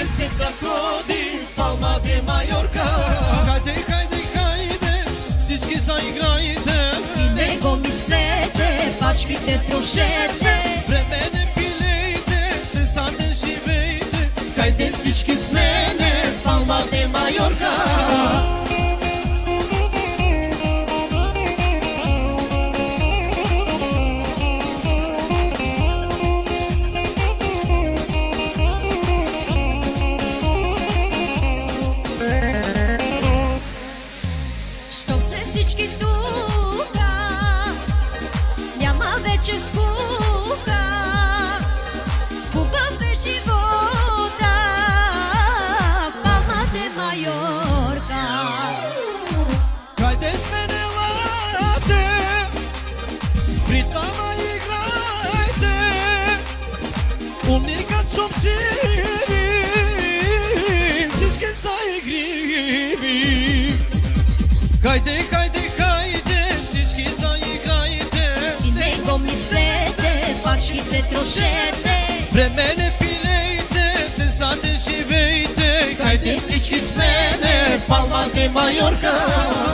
Este Cracodi, Palma de Mallorca. Хайде, хайде, хайде, всички заиграйте. И него мислете, пачките трошете. Време не пилейте, деца не живейте. Хайде всички с мене, Palma de Mallorca. Хайде, хайде, хайде, всички заиграйте. И него мислете, пачките трошете. Време не пилейте, деца не живейте. Хайде всички с мене, Palma de Mallorca.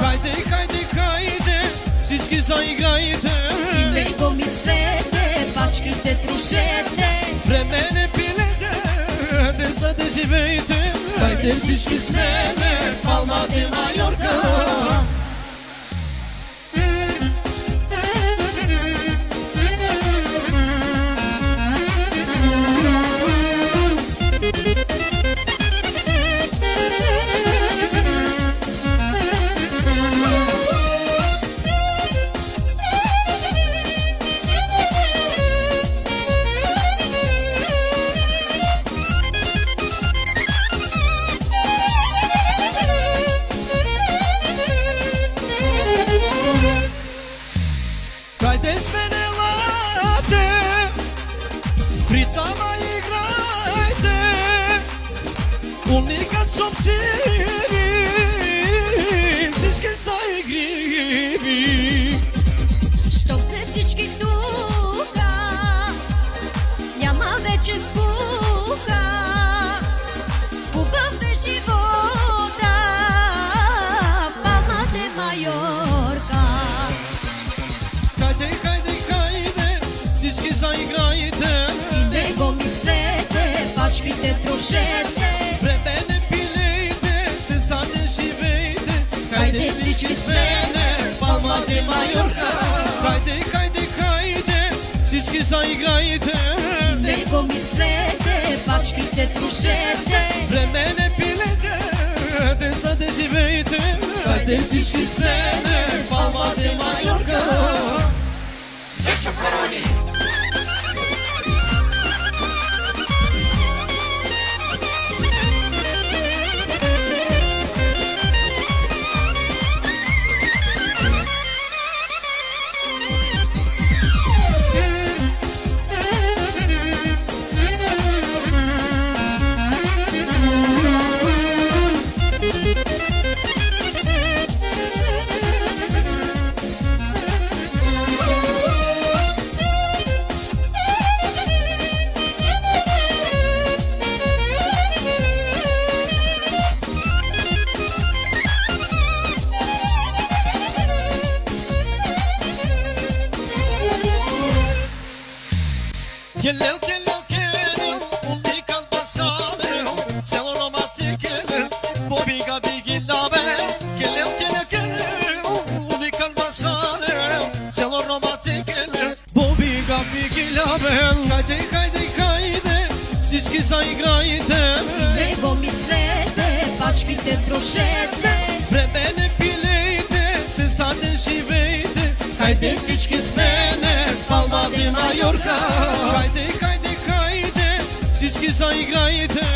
Хайде, хайде, хайде, всички заиграйте. И него мислете, пачките трошете. Време не пилейте, деца не живейте. Хайде всички с мене, Palma de Mallorca. Хайде сменелате, при тама играйте. Уникат съм сири, всички са игриви. Щом сме всички тука, няма вече скука. Хубав е живота, Palma de Mallorca. Хайде, хайде, хайде, всички заиграйте. И него мислете, пачките трошете. Време не пилейте, деца не живейте. Хайде всички с мене, Palma de Mallorca. Хайде, хайде, хайде, всички заиграйте. И него мислете, пачките трошете. Време не пилейте, деца не живейте. Хайде всички с мене, Palma de Mallorca. Gelel, gelel, gelel, unical passato, siamo romantiche, bobiga biginabe. Gelel, gelel, gelel, unical passato, siamo romantiche, bobiga biginabe. Хайде, хайде, хайде, всички заиграйте. И него мислете, пачките трошете. Време не пилейте, деца не живейте. Хайде всички с мене, Palma de Mallorca. Хайде, хайде, хайде, всички заиграйте.